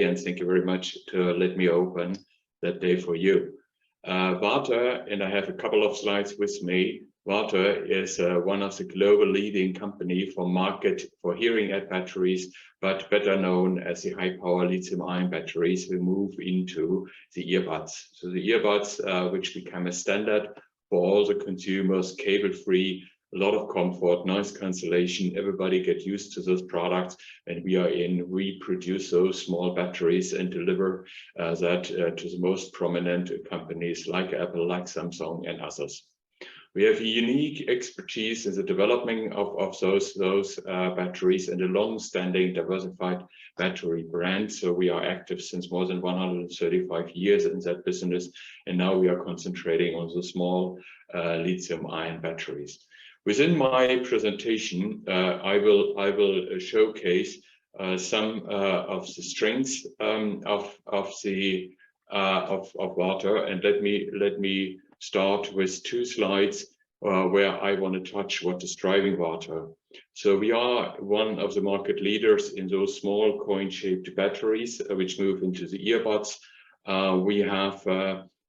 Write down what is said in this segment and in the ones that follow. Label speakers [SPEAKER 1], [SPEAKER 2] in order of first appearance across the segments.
[SPEAKER 1] and thank you very much to let me open that day for you. Varta, and I have a couple of slides with me. Varta is one of the global leading company for hearing aid batteries, but better known as the high power lithium-ion batteries. We move into the earbuds. So the earbuds, which become a standard for all the consumers, cable-free, a lot of comfort, noise cancellation. Everybody get used to those products, and we produce those small batteries and deliver that to the most prominent companies like Apple, like Samsung, and others. We have a unique expertise in the development of those batteries and a long-standing diversified battery brand. So we are active since more than 135 years in that business, and now we are concentrating on the small lithium-ion batteries. Within my presentation, I will showcase some of the strengths of Varta, and let me start with two slides where I want to touch what is driving Varta. So we are one of the market leaders in those small coin-shaped batteries which move into the earbuds. We have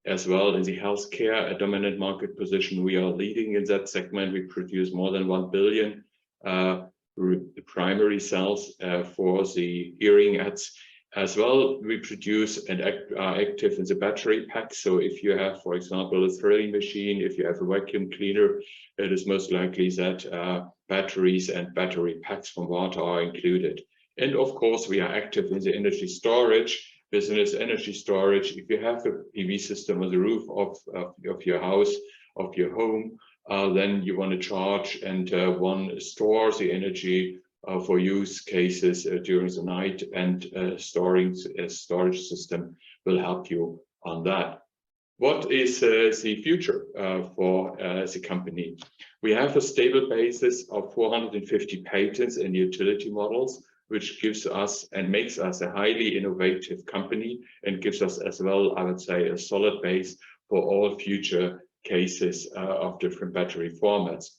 [SPEAKER 1] as well in the healthcare a dominant market position. We are leading in that segment. We produce more than 1 billion primary cells for the hearing aids. As well, we produce and are active in the battery pack. So if you have, for example, a threading machine, if you have a vacuum cleaner, it is most likely that batteries and battery packs from Varta are included. And of course, we are active in the energy storage business. Energy storage, if you have a PV system on the roof of your house, of your home, then you want to charge and store the energy for use cases during the night, and storage system will help you on that. What is the future for the company? We have a stable basis of 450 patents and utility models, which gives us and makes us a highly innovative company, and gives us as well, I would say, a solid base for all future cases of different battery formats.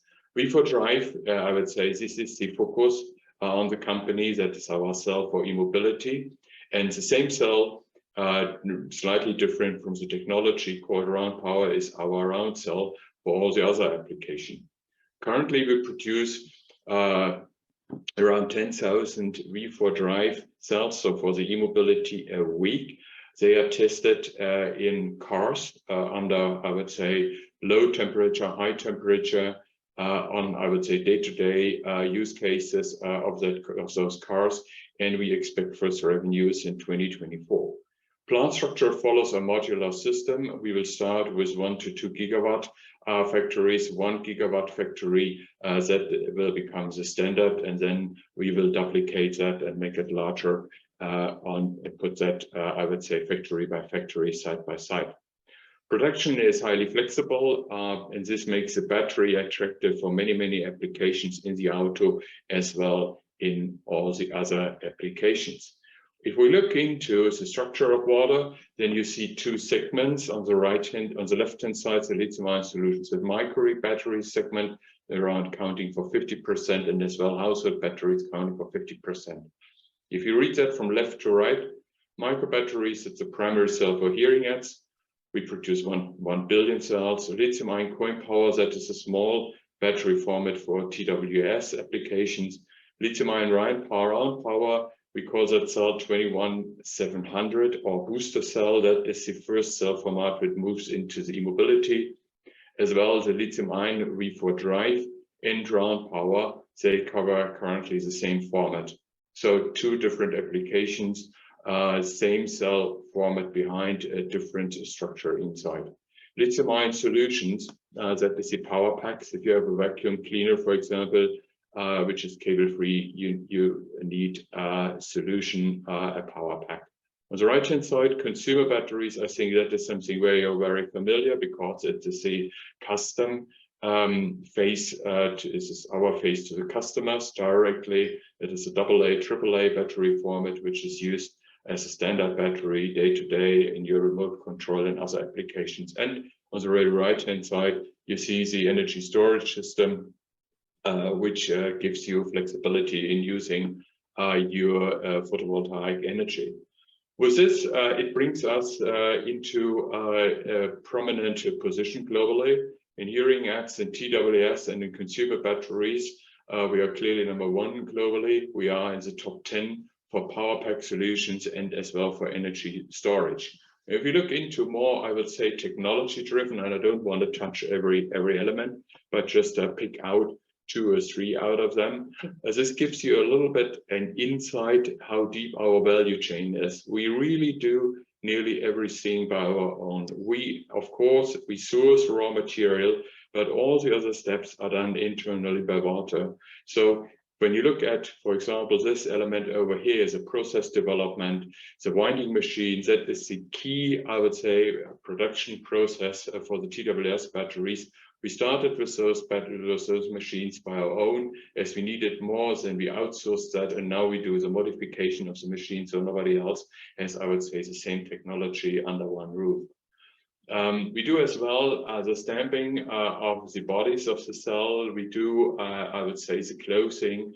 [SPEAKER 1] For drive, I would say this is the focus on the company. That is our cell for e-mobility, and the same cell, slightly different from the technology called round power, is our round cell for all the other applications. Currently, we produce around 10,000 V4 drive cells, so for the e-mobility a week. They are tested in cars under, I would say, low temperature, high temperature, on, I would say, day-to-day use cases of those cars, and we expect first revenues in 2024. Plant structure follows a modular system. We will start with 1 to 2 gigawatt factories, 1 gigawatt factory that will become the standard, and then we will duplicate that and make it larger and put that, I would say, factory by factory, side by side. Production is highly flexible, and this makes the battery attractive for many applications in the auto as well in all the other applications. If we look into the structure of Varta, then you see two segments on the left-hand side, the lithium-ion solutions with micro battery segment, around accounting for 50%, and as well household batteries accounting for 50%. If you read that from left to right, micro batteries, it's a primary cell for hearing aids. We produce 1 billion cells. Lithium-ion coin power, that is a small battery format for TWS applications. Lithium-ion round power, we call that cell 21700 or booster cell. That is the first cell format that moves into the e-mobility, as well as the lithium-ion V4 drive and round power. They cover currently the same format. So two different applications, same cell format behind a different structure inside. Lithium-ion solutions, that is the power packs. If you have a vacuum cleaner, for example, which is cable-free, you need a solution, a power pack. On the right-hand side, consumer batteries, I think that is something where you're very familiar, because it is a custom face. This is our face to the customers directly. It is a AA, AAA battery format, which is used as a standard battery day-to-day in your remote control and other applications. And on the very right-hand side, you see the energy storage system, which gives you flexibility in using your photovoltaic energy. With this, it brings us into a prominent position globally in hearing aids and TWS and in consumer batteries. We are clearly #1 globally. We are in the top 10 for power pack solutions and as well for energy storage. If you look into more, I would say, technology driven, and I don't want to touch every element, but just pick out 2 or 3 out of them. As this gives you a little bit an insight how deep our value chain is. We really do nearly everything by our own. Of course, we source raw material, but all the other steps are done internally by Varta. So when you look at, for example, this element over here is a process development, the winding machines. That is the key, I would say, production process for the TWS batteries. We started with those machines by our own. As we needed more, then we outsourced that, and now we do the modification of the machine, so nobody else has, I would say, the same technology under one roof. We do as well the stamping of the bodies of the cell. We do, I would say, the closing.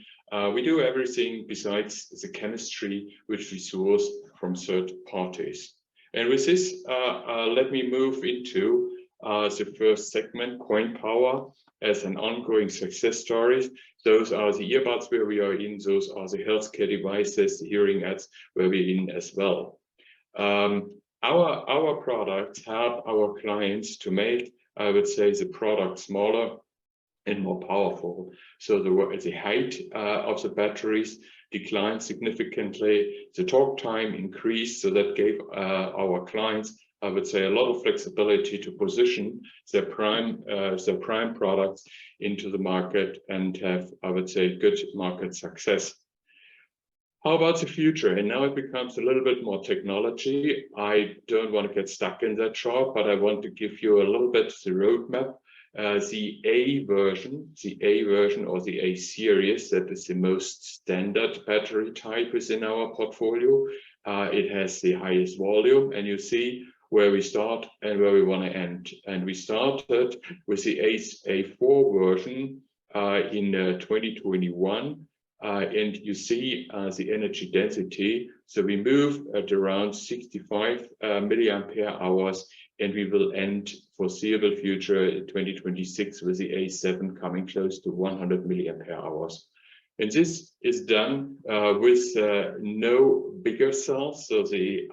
[SPEAKER 1] We do everything besides the chemistry, which we source from third parties. And with this, let me move into the first segment, coin power, as an ongoing success story. Those are the earbuds where we are in. Those are the healthcare devices, the hearing aids where we're in as well. Our products help our clients to make, I would say, the product smaller and more powerful. So the height of the batteries declined significantly. The talk time increased, so that gave our clients, I would say, a lot of flexibility to position their prime products into the market and have, I would say, good market success. How about the future? And now it becomes a little bit more technology. I don't want to get stuck in that chart, but I want to give you a little bit the roadmap. The A version or the A series, that is the most standard battery type within our portfolio. It has the highest volume, and you see where we start and where we want to end. And we started with the A4 version in 2021. And you see the energy density. So we move at around 65 milliampere hours, and we will end foreseeable future in 2026 with the A7 coming close to 100 milliampere hours. And this is done with no bigger cells. So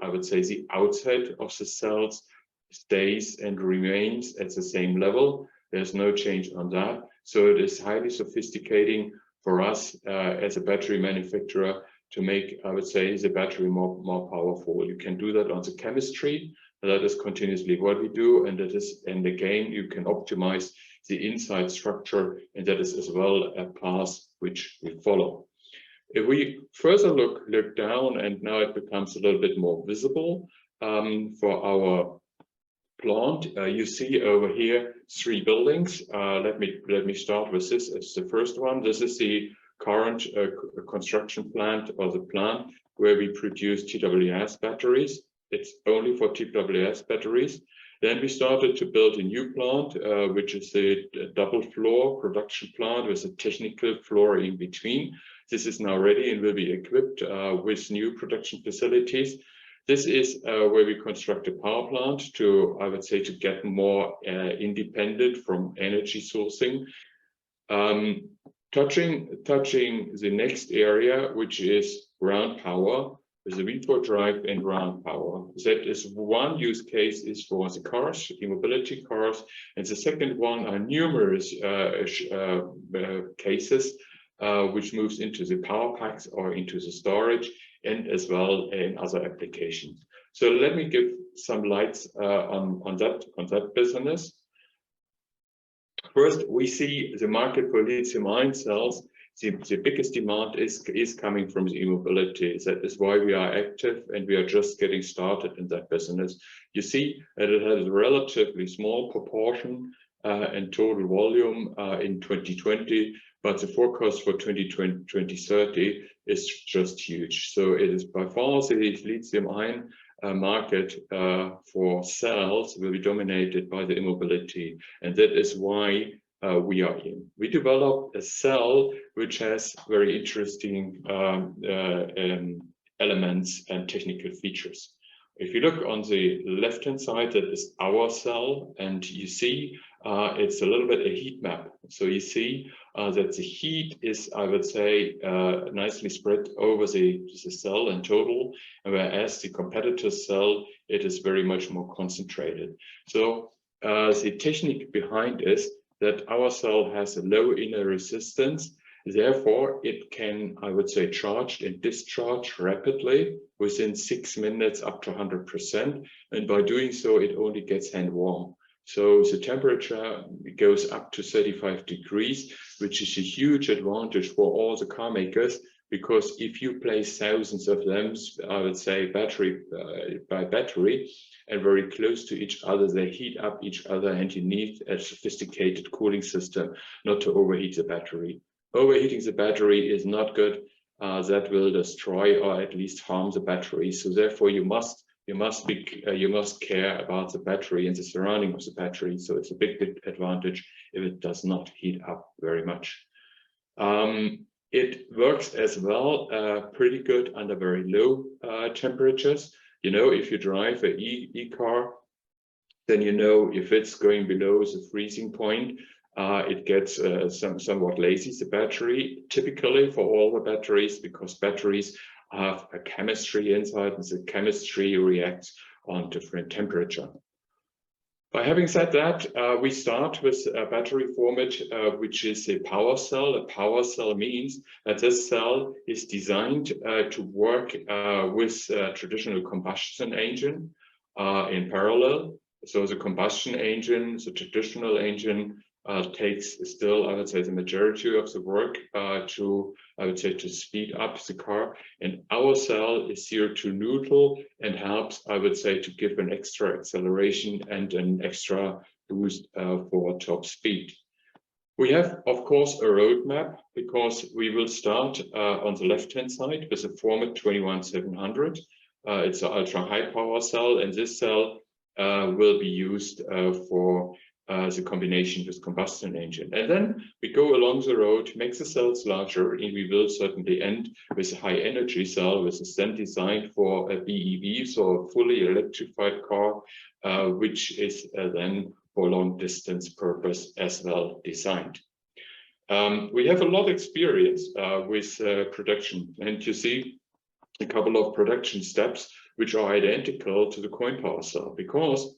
[SPEAKER 1] I would say the outside of the cells stays and remains at the same level. There's no change on that. So it is highly sophisticating for us as a battery manufacturer to make, I would say, the battery more powerful. You can do that on the chemistry. That is continuously what we do, and again, you can optimize the inside structure, and that is as well a path which we follow. If we further look down, and now it becomes a little bit more visible for our plant. You see over here 3 buildings. Let me start with this as the first one. This is the current construction plant, or the plant where we produce TWS batteries. It's only for TWS batteries. Then we started to build a new plant, which is a double floor production plant with a technical floor in between. This is now ready and will be equipped with new production facilities. This is where we construct a power plant to, I would say, to get more independent from energy sourcing. Touching the next area, which is ground power, with the V4 drive and ground power. That is one use case is for the cars, e-mobility cars, and the second one are numerous cases which moves into the power packs or into the storage, and as well in other applications. So let me give some lights on that business. First, we see the market for lithium-ion cells. The biggest demand is coming from the e-mobility. That is why we are active, and we are just getting started in that business. You see that it has a relatively small proportion and total volume in 2020, but the forecast for 2030 is just huge. So it is by far the lithium-ion market for cells will be dominated by the e-mobility, and that is why we are in. We developed a cell which has very interesting elements and technical features. If you look on the left-hand side, that is our cell, and you see it's a little bit a heat map. So you see that the heat is, I would say, nicely spread over the cell in total, and whereas the competitor's cell, it is very much more concentrated. So the technique behind is that our cell has a low inner resistance. Therefore, it can, I would say, charge and discharge rapidly within 6 minutes up to 100%. And by doing so, it only gets hand warm. So the temperature goes up to 35 degrees, which is a huge advantage for all the car makers, because if you place thousands of them, I would say battery by battery, and very close to each other, they heat up each other, and you need a sophisticated cooling system not to overheat the battery. Overheating the battery is not good. That will destroy or at least harm the battery. So therefore, you must care about the battery and the surrounding of the battery. So it's a big advantage if it does not heat up very much. It works as well pretty good under very low temperatures. You know, if you drive an e-car, then you know if it's going below the freezing point, it gets somewhat lazy, the battery, typically for all the batteries, because batteries have a chemistry inside, and the chemistry reacts on different temperature. By having said that, we start with a battery format, which is a power cell. A power cell means that this cell is designed to work with a traditional combustion engine in parallel. So the combustion engine, the traditional engine, takes still, I would say, the majority of the work to speed up the car. And our cell is CO2 neutral and helps, I would say, to give an extra acceleration and an extra boost for top speed. We have, of course, a roadmap, because we will start on the left-hand side with the format 21700. It's an ultra high power cell, and this cell will be used for the combination with combustion engine. And then we go along the road, make the cells larger, and we will certainly end with a high energy cell, which is then designed for a BEV, so a fully electrified car, which is then for long distance purpose as well designed. We have a lot of experience with production, and you see a couple of production steps which are identical to the coin power cell, because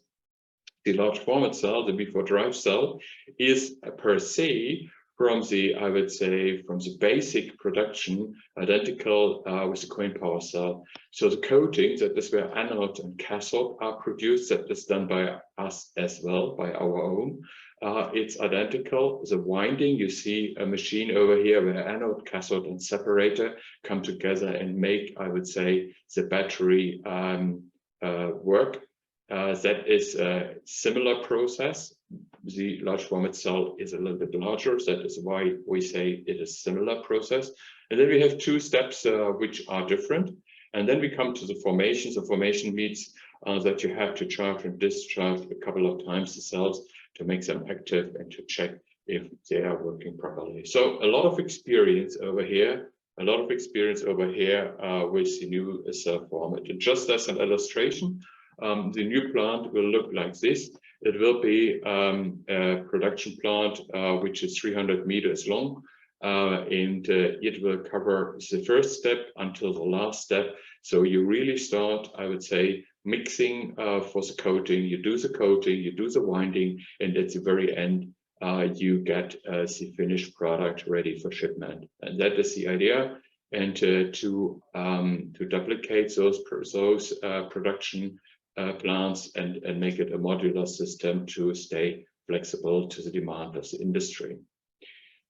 [SPEAKER 1] the large format cell, the before drive cell, is per se from the, I would say, from the basic production identical with the coin power cell. So the coating, that is where anode and cathode are produced, that is done by us as well, by our own. It's identical. The winding, you see a machine over here where anode, cathode, and separator come together and make, I would say, the battery work. That is a similar process. The large format cell is a little bit larger. That is why we say it is similar process. And then we have two steps which are different. And then we come to the formation. The formation means that you have to charge and discharge a couple of times the cells to make them active and to check if they are working properly. So a lot of experience over here. With the new cell format. And just as an illustration, the new plant will look like this. It will be a production plant which is 300 meters long, and it will cover the first step until the last step. So you really start, I would say, mixing for the coating. You do the coating, you do the winding, and at the very end, you get the finished product ready for shipment. And that is the idea. And to duplicate those production plants and make it a modular system to stay flexible to the demand of the industry.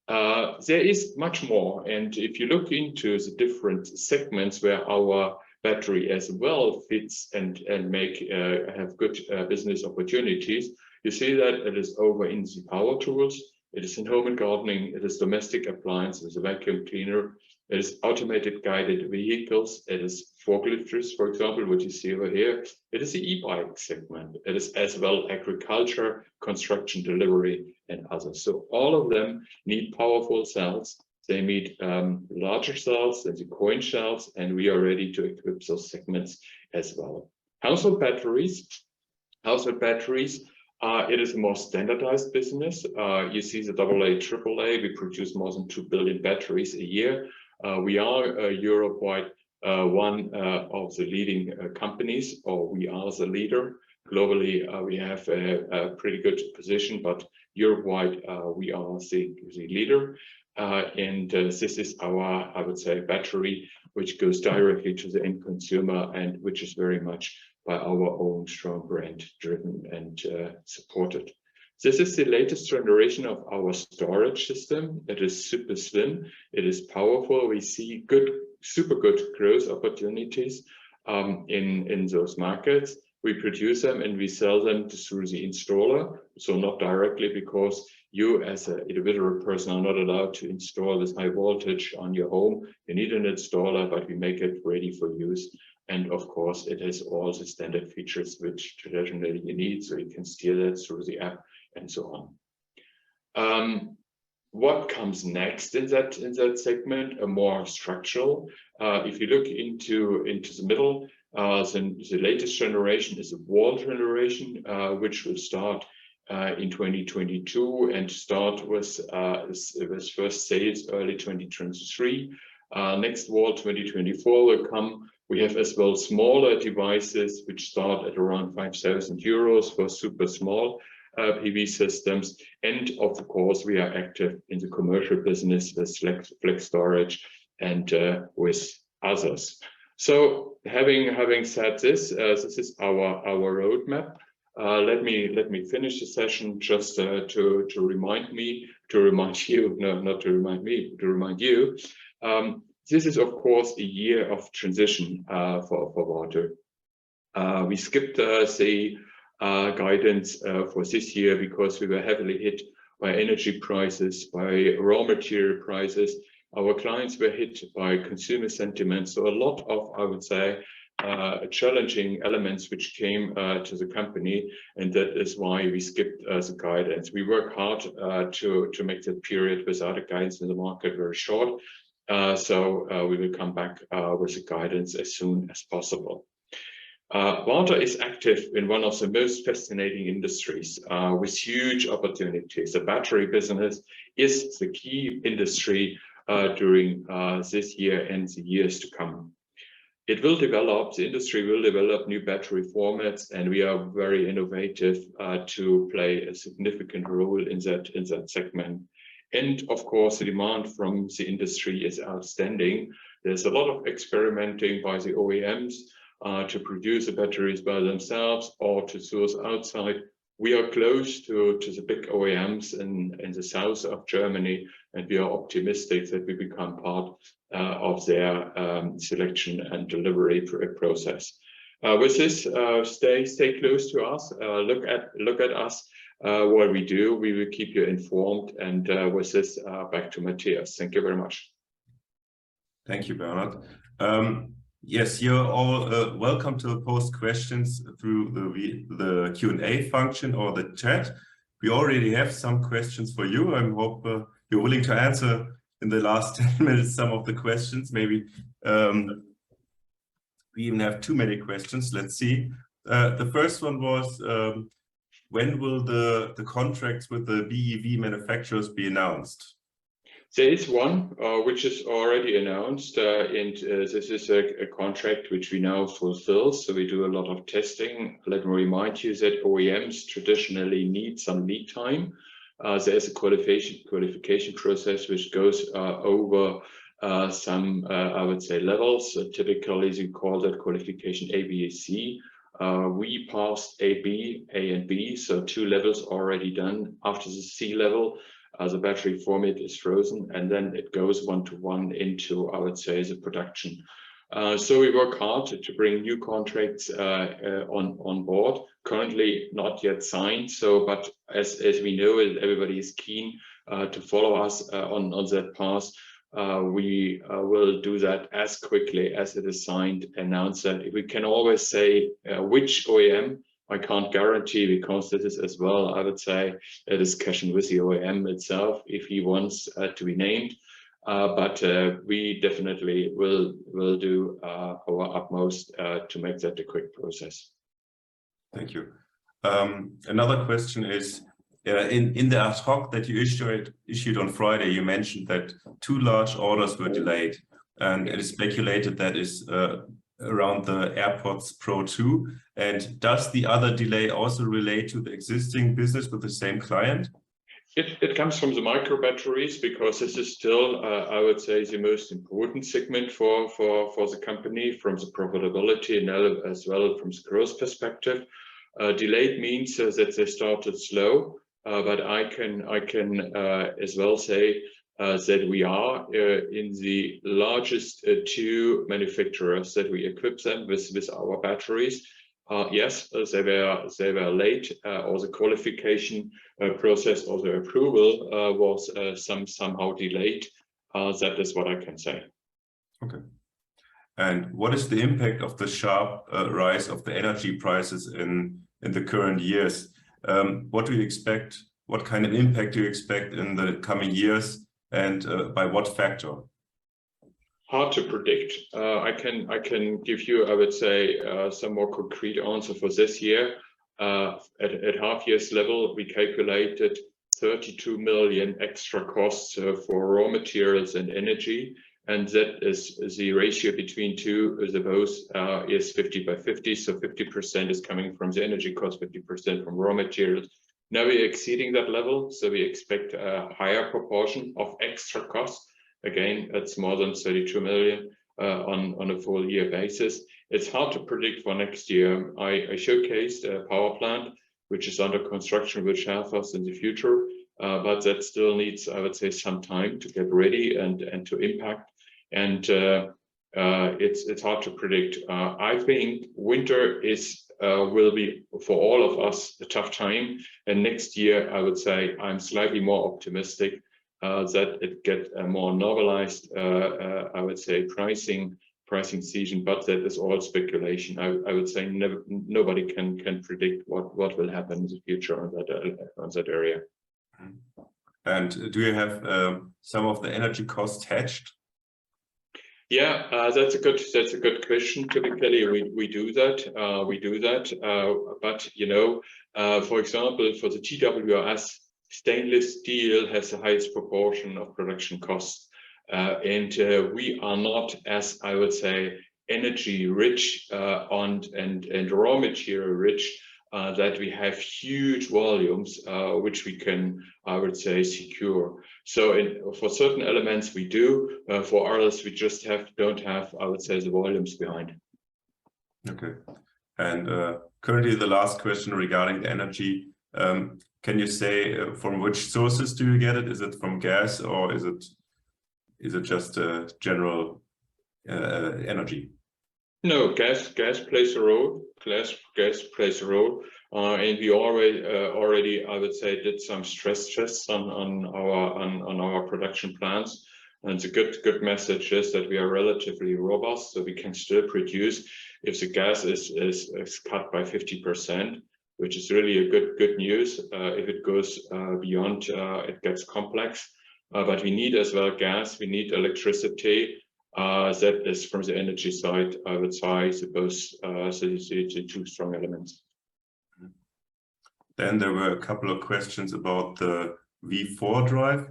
[SPEAKER 1] There is much more, and if you look into the different segments where our battery as well fits and have good business opportunities, you see that it is over in the power tools, it is in home and gardening, it is domestic appliances, a vacuum cleaner, it is automated guided vehicles, it is forklifts, for example, what you see over here. It is the e-bike segment. It is as well agriculture, construction, delivery, and others. So all of them need powerful cells They need larger cells than the coin shells, and we are ready to equip those segments as well. Household batteries. It is a more standardized business. You see the AA, AAA. We produce more than 2 billion batteries a year. We are Europe-wide one of the leading companies, or we are the leader. Globally, we have a pretty good position, but Europe-wide, we are the leader. This is our, I would say, battery, which goes directly to the end consumer and which is very much by our own strong brand driven and supported. This is the latest generation of our storage system. It is super slim. It is powerful. We see super good growth opportunities in those markets. We produce them and we sell them through the installer. So not directly, because you as an individual person are not allowed to install this high voltage on your home. You need an installer, but we make it ready for use. And of course, it has all the standard features which traditionally you need, so you can steer that through the app and so on. What comes next in that segment? A more structural. If you look into the middle, the latest generation is a wall generation, which will start in 2022 and start with first sales early 2023. Next wall 2024 will come. We have as well smaller devices which start at around 5,000 euros for super small PV systems. And of course, we are active in the commercial business with flex storage and with others. So having said this, this is our roadmap. Let me finish the session just to remind you. This is, of course, a year of transition for Varta. We skipped the guidance for this year because we were heavily hit by energy prices, by raw material prices. Our clients were hit by consumer sentiment. So a lot of, I would say, challenging elements which came to the company, and that is why we skipped the guidance. We work hard to make the period without a guidance in the market very short. So we will come back with the guidance as soon as possible. Varta is active in one of the most fascinating industries with huge opportunities. The battery business is the key industry during this year and the years to come. It will develop, the industry will develop new battery formats, and we are very innovative to play a significant role in that segment. And of course, the demand from the industry is outstanding. There's a lot of experimenting by the OEMs to produce the batteries by themselves or to source outside. We are close to the big OEMs in the south of Germany, and we are optimistic that we become part of their selection and delivery process. With this, stay close to us. Look at us. What we do, we will keep you informed. And with this, back to Matthias. Thank you very much.
[SPEAKER 2] Thank you, Bernhard. Yes, you're all welcome to post questions through the Q&A function or the chat. We already have some questions for you. I hope you're willing to answer in the last 10 minutes some of the questions. Maybe we even have too many questions. Let's see. The first one was, when will the contracts with the BEV manufacturers be announced?
[SPEAKER 1] There is one which is already announced, and this is a contract which we now fulfill. So we do a lot of testing. Let me remind you that OEMs traditionally need some lead time. There is a qualification process which goes over some, I would say, levels. Typically, you call that qualification A, B, C. We passed A and B, so 2 levels already done. After the C level, the battery format is frozen, and then it goes one-to-one into, I would say, the production. So we work hard to bring new contracts on board. Currently not yet signed. So, but as we know, everybody is keen to follow us on that path. We will do that as quickly as it is signed, announce that. We can always say which OEM. I can't guarantee, because this is as well, I would say, a discussion with the OEM itself if he wants to be named. but we definitely will do our utmost to make that a quick process.
[SPEAKER 2] Thank you. Another question is, in the ad hoc that you issued on Friday, you mentioned that 2 large orders were delayed, and it is speculated that is around the AirPods Pro 2. And does the other delay also relate to the existing business with the same client?
[SPEAKER 1] It comes from the micro batteries, because this is still, I would say, the most important segment for the company from the profitability and as well from the growth perspective. Delayed means that they started slow, but I can as well say that we are in the largest 2 manufacturers that we equip them with our batteries. Yes, they were late, or the qualification process or the approval was somehow delayed. That is what I can say. Okay.
[SPEAKER 2] And what is the impact of the sharp rise of the energy prices in the current years? What do you expect? What kind of impact do you expect in the coming years, and by what factor?
[SPEAKER 1] Hard to predict. I can give you, I would say, some more concrete answer for this year. At half year's level, we calculated 32 million extra costs for raw materials and energy, and that is the ratio between two. The both is 50/50, so 50% is coming from the energy cost, 50% from raw materials. Now we're exceeding that level, so we expect a higher proportion of extra costs. Again, that's more than 32 million on a full year basis. It's hard to predict for next year. I showcased a power plant which is under construction, which help us in the future, but that still needs, I would say, some time to get ready and to impact. And it's hard to predict. I think winter will be for all of us a tough time, and next year I would say I'm slightly more optimistic that it get a more normalized, I would say, pricing season, but that is all speculation. I would say nobody can predict what will happen in the future on that area.
[SPEAKER 2] And do you have some of the energy costs hedged?
[SPEAKER 1] Yeah, that's a good question. Typically, we do that. But you know, for example, for the TWS, stainless steel has the highest proportion of production costs, and we are not, as I would say, energy rich and raw material rich, that we have huge volumes which we can, I would say, secure. So for certain elements we do, for others we just don't have, I would say, the volumes behind. Okay.
[SPEAKER 2] And currently the last question regarding the energy, can you say from which sources do you get it? Is it from gas, or is it just general energy?
[SPEAKER 1] No, gas plays a role. Gas plays a role, and we already I would say did some stress tests on our production plants. And the good message is that we are relatively robust, so we can still produce if the gas is cut by 50%, which is really a good news. If it goes beyond, it gets complex. But we need as well gas. We need electricity. That is from the energy side, I would say, the two strong elements.
[SPEAKER 2] Then there were a couple of questions about the V4 drive.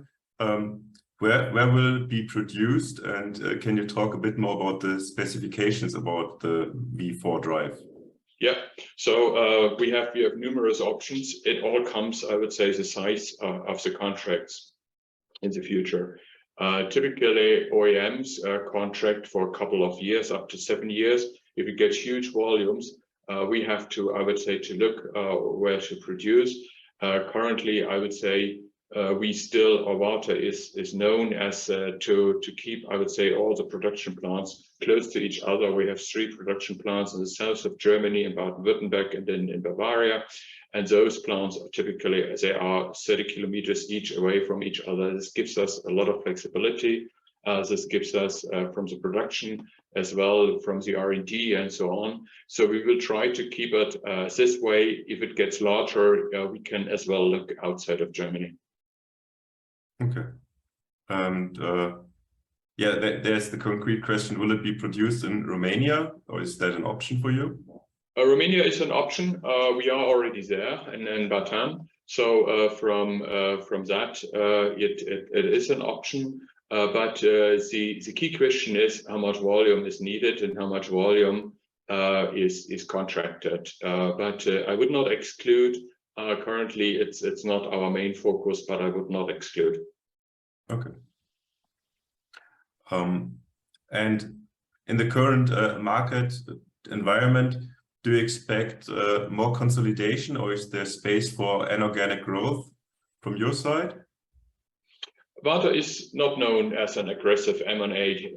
[SPEAKER 2] Where will it be produced, and can you talk a bit more about the specifications about the V4 drive?
[SPEAKER 1] Yeah, so we have numerous options. It all comes, I would say, the size of the contracts in the future. Typically, OEMs contract for a couple of years, up to 7 years. If you get huge volumes, we have to, I would say, to look where to produce. Currently, I would say Varta is known as to keep, I would say, all the production plants close to each other. We have 3 production plants in the south of Germany, in Baden-Württemberg, and then in Bavaria. And those plants are typically, they are 30 kilometers each away from each other. This gives us a lot of flexibility. This gives us from the production as well from the R&D and so on. So we will try to keep it this way. If it gets larger, we can as well look outside of Germany.
[SPEAKER 2] Okay. And Yeah, there's the concrete question. Will it be produced in Romania, or is that an option for you?
[SPEAKER 1] Romania is an option. We are already there in Batam. So from that, it is an option. But the key question is how much volume is needed and how much volume is contracted. But I would not exclude. Currently, it's not our main focus, but I would not exclude.
[SPEAKER 2] Okay. And in the current market environment, do you expect more consolidation, or is there space for inorganic growth from your side?
[SPEAKER 1] Varta is not known as an aggressive M&A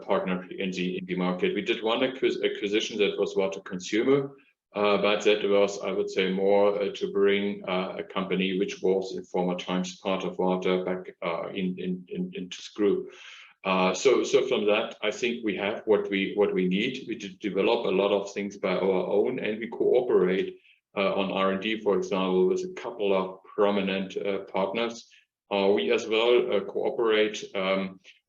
[SPEAKER 1] partner in the market. We did one acquisition that was Varta Consumer, but that was, I would say, more to bring a company which was in former times part of Varta back into this group. So from that, I think we have what we need. We did develop a lot of things by our own, and we cooperate on R&D, for example, with a couple of prominent partners. We as well cooperate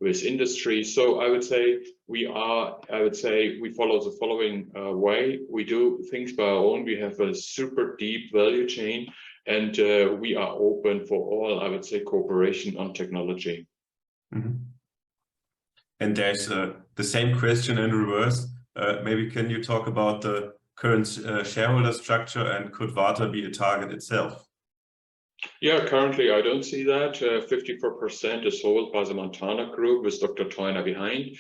[SPEAKER 1] with industry. So I would say we follow the following way. We do things by our own. We have a super deep value chain, and we are open for all, I would say, cooperation on technology.
[SPEAKER 2] Mm-hmm. And there's the same question in reverse. Maybe can you talk about the current shareholder structure, and could Varta be a target itself?
[SPEAKER 1] Yeah, currently I don't see that. 54% is sold by the Montana Group with Dr. Theuner behind.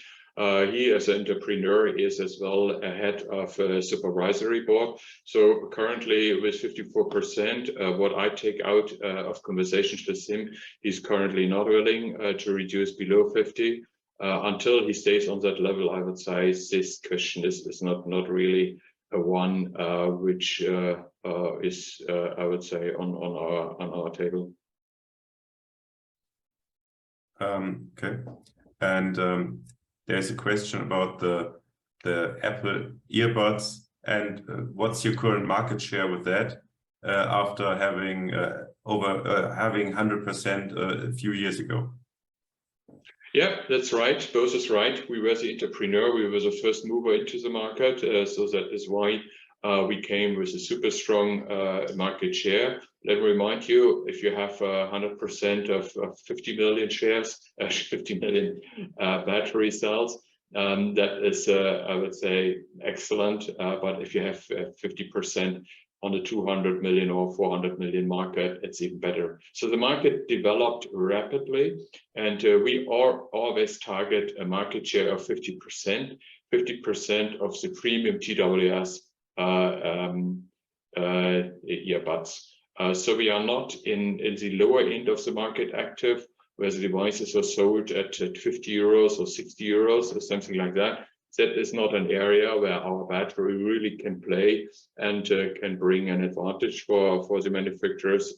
[SPEAKER 1] He, as an entrepreneur, is as well a head of a supervisory board. So currently with 54%, what I take out of conversations with him, he's currently not willing to reduce below 50. Until he stays on that level, I would say this question is not really a one which is, I would say, on our table.
[SPEAKER 2] Okay, and there's a question about the Apple earbuds, and what's your current market share with that after having having 100% a few years ago?
[SPEAKER 1] Yeah, that's right. Both is right. We were the entrepreneur. We were the first mover into the market. So that is why we came with a super strong market share. Let me remind you, if you have 100% of 50 million shares, 50 million battery cells, that is, I would say, excellent. But if you have 50% on the 200 million or 400 million market, it's even better. So the market developed rapidly, and we always target a market share of 50%, 50% of the premium TWS earbuds. So we are not in the lower end of the market active, where the devices are sold at 50 euros or 60 euros or something like that. That is not an area where our battery really can play and can bring an advantage for the manufacturers.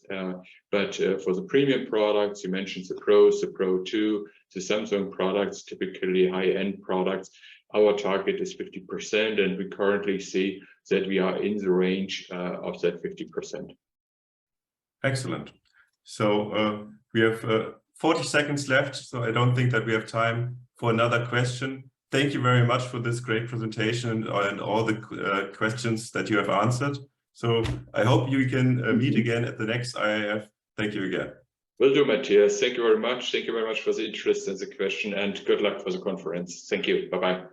[SPEAKER 1] But for the premium products, you mentioned the Pros, the Pro 2, the Samsung products, typically high-end products, our target is 50%, and we currently see that we are in the range of that 50%.
[SPEAKER 2] Excellent. So we have 40 seconds left, so I don't think that we have time for another question. Thank you very much for this great presentation and all the questions that you have answered. So I hope you can meet again at the next IIF. Thank you again.
[SPEAKER 1] Will do, Matthias. Thank you very much. Thank you very much for the interest and the question, and good luck for the conference. Thank you. Bye-bye.